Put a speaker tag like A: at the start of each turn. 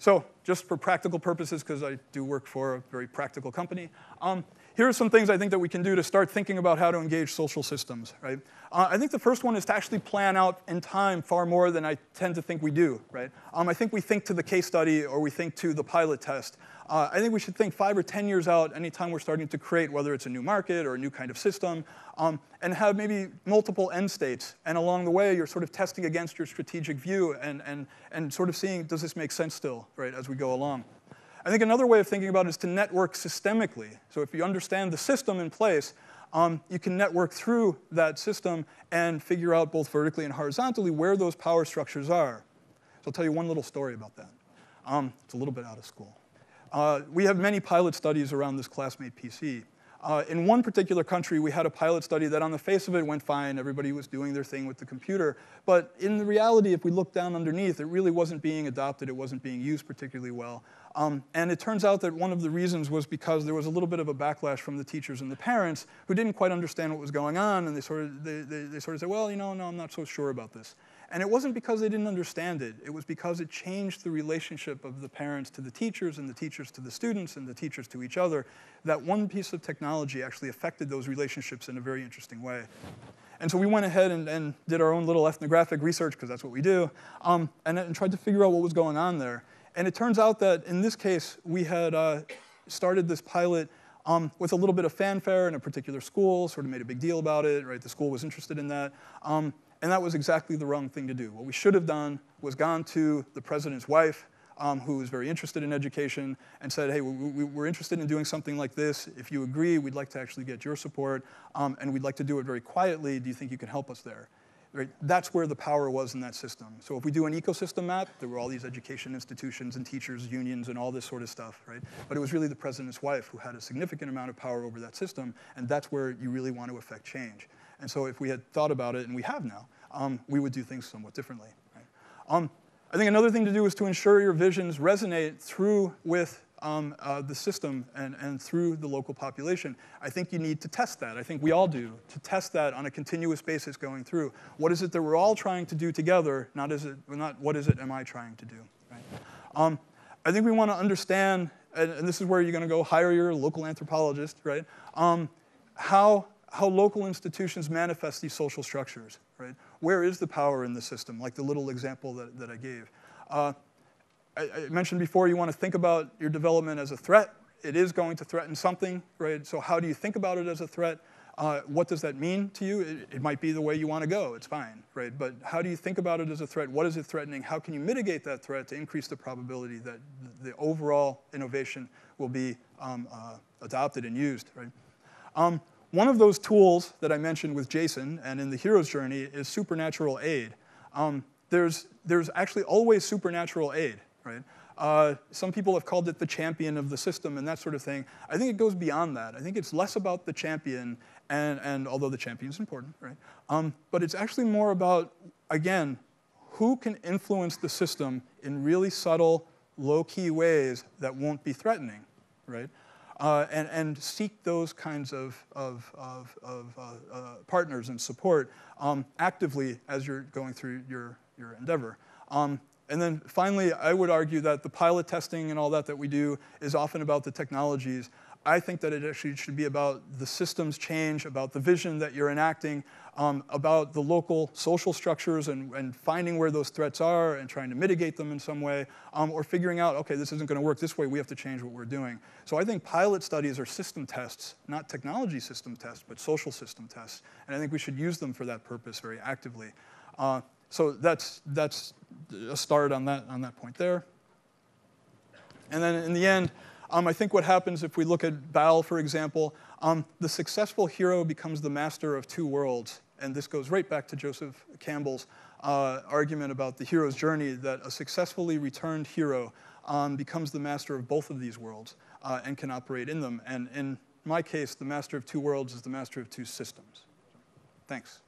A: So just for practical purposes, because I do work for a very practical company, here are some things I think that we can do to start thinking about how to engage social systems, right? I think the first one is to actually plan out in time far more than I tend to think we do, right? I think we think to the case study or we think to the pilot test. I think we should think 5 or 10 years out anytime we're starting to create, whether it's a new market or a new kind of system, and have maybe multiple end states. And along the way, you're sort of testing against your strategic view and sort of seeing, does this make sense still, right, as we go along. I think another way of thinking about it is to network systemically. So if you understand the system in place, you can network through that system and figure out both vertically and horizontally where those power structures are. So I'll tell you one little story about that. It's a little bit out of school. We have many pilot studies around this classmate PC. In one particular country, we had a pilot study that on the face of it went fine. Everybody was doing their thing with the computer. But in the reality, if we look down underneath, it really wasn't being adopted. It wasn't being used particularly well. And it turns out that one of the reasons was because there was a little bit of a backlash from the teachers and the parents who didn't quite understand what was going on. And they sort of said, well, no, I'm not so sure about this. And it wasn't because they didn't understand it. It was because it changed the relationship of the parents to the teachers and the teachers to the students and the teachers to each other. That one piece of technology actually affected those relationships in a very interesting way. And so we went ahead and did our own little ethnographic research, because that's what we do, and tried to figure out what was going on there. And it turns out that in this case, we had started this pilot with a little bit of fanfare in a particular school, sort of made a big deal about it, right? The school was interested in that. And that was exactly the wrong thing to do. What we should have done was gone to the president's wife, who was very interested in education, and said, hey, we're interested in doing something like this. If you agree, we'd like to actually get your support, and we'd like to do it very quietly. Do you think you can help us there? Right? That's where the power was in that system. So if we do an ecosystem map, there were all these education institutions and teachers, unions, and all this sort of stuff, right? But it was really the president's wife who had a significant amount of power over that system, and that's where you really want to affect change. And so if we had thought about it, and we have now, we would do things somewhat differently. Right? I think another thing to do is to ensure your visions resonate through with the system and through the local population. I think you need to test that. I think we all do, to test that on a continuous basis going through. What is it that we're all trying to do together, not what is it am I trying to do. Right? I think we want to understand, and this is where you're going to go hire your local anthropologist, right? How local institutions manifest these social structures, right? Where is the power in the system, like the little example that I gave? I mentioned before you want to think about your development as a threat. It is going to threaten something, right? So how do you think about it as a threat? What does that mean to you? It might be the way you want to go. It's fine, right? But how do you think about it as a threat? What is it threatening? How can you mitigate that threat to increase the probability that the overall innovation will be adopted and used, right? One of those tools that I mentioned with Jason and in the hero's journey is supernatural aid. There's actually always supernatural aid, right? Some people have called it the champion of the system and that sort of thing. I think it goes beyond that. I think it's less about the champion, and although the champion is important, right? But it's actually more about, again, who can influence the system in really subtle, low-key ways that won't be threatening, right? And seek those kinds of partners and support actively as you're going through your endeavor. And then finally, I would argue that the pilot testing and all that we do is often about the technologies. I think that it actually should be about the systems change, about the vision that you're enacting, about the local social structures and finding where those threats are and trying to mitigate them in some way, or figuring out, okay, this isn't going to work this way, we have to change what we're doing. So I think pilot studies are system tests, not technology system tests, but social system tests. And I think we should use them for that purpose very actively. So that's a start on that point there. And then in the end, I think what happens if we look at Bal, for example, the successful hero becomes the master of two worlds. And this goes right back to Joseph Campbell's argument about the hero's journey, that a successfully returned hero becomes the master of both of these worlds and can operate in them. And in my case, the master of two worlds is the master of two systems. Thanks.